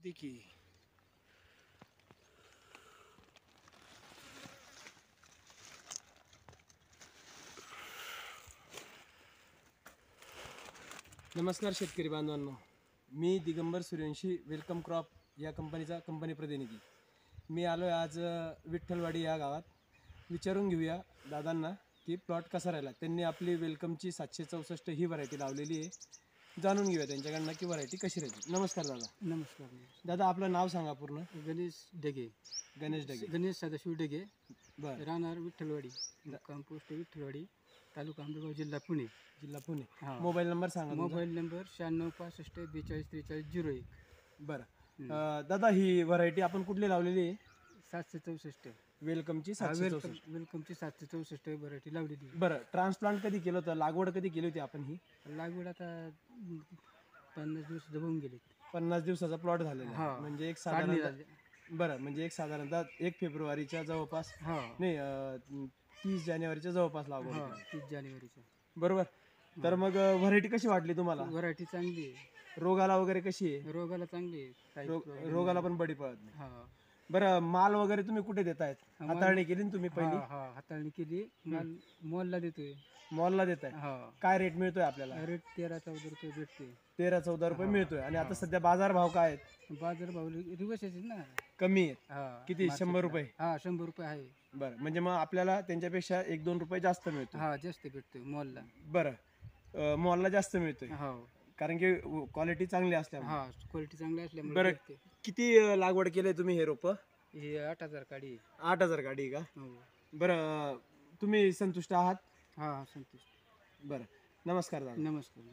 सिद्दीकी. नमस्कार शेतकरी बांधवांनो, मी दिगंबर सूर्यवंशी, वेलकम क्रॉप या कंपनीचा कंपनी प्रतिनिधी. मी आलो आहे आज विठ्ठलवाडी या गावात. विचारून घेऊया दादांना की प्लॉट कसा राहिला. त्यांनी आपली वेलकमची 764 ही व्हरायटी लावलेली आहे. जाणून घेऊया त्यांच्याकडनं की व्हरायटी कशी राहिली. नमस्कार दादा. नमस्कार. दादा आपलं नाव सांगा पूर्ण. गणेश ढगे. गणेश सदाशिव ढगे. बरं. राहणार विठ्ठलवाडी, कंपोस्ट विठ्ठलवाडी, तालुका आंबेगाव, जिल्हा पुणे. मोबाईल नंबर सांगा. Mobile number 9665 42 43 01. बरं दादा, ही व्हरायटी आपण कुठली लावलेली आहे? 764 वेलकमची 764. वेलकमची 764 व्हरायटी लावलेली. बरं, ट्रान्सप्लांट कधी केलं होतं, लागवड कधी केली होती आपण? ही लागवड आता 50 दिवस जवळून गेले. 50 दिवसाचा प्लॉट झालेला आहे. म्हणजे एक साधारण बरं, म्हणजे एक साधारणतः 1 फेब्रुवारीच्या जवळपास, नाही 30 जानेवारीच्या जवळपास लागवड केली. 30 जानेवारीच्या. बरोबर. तर मग व्हरायटी कशी वाटली तुम्हाला? व्हरायटी चांगली आहे. रोगाला वगैरे कशी आहे? रोगाला चांगली आहे. रोगाला पण बडी पडत नाही. बरं, माल वगैरे तुम्ही कुठे देतायत? हाताळणी केली ना तुम्ही पहिली? हाताळणी केली. माल मॉलला देतोय. मॉलला देताय? काय रेट मिळतोय आपल्याला? रेट 13-14 रुपये भेटते. 13-14 रुपये मिळतोय. आणि आता सध्या बाजार भाव काय आहेत? बाजार भाव रिवर्स ना, कमी आहेत. किती? 100 रुपये? 100 रुपये आहे. बरं, म्हणजे मग आपल्याला त्यांच्यापेक्षा 1-2 रुपये जास्त मिळतो. जास्त भेटतोय मॉलला. बरं, मॉलला जास्त मिळतोय कारण की क्वालिटी चांगली असल्यामुळे. क्वालिटी चांगली असल्यामुळे. बरं, किती लागवड केली तुम्ही हे रोप? हे 8000 काडी. 8000 काडी का? बरं, तुम्ही संतुष्ट आहात? संतुष्ट. बरं, नमस्कार दादा. नमस्कार.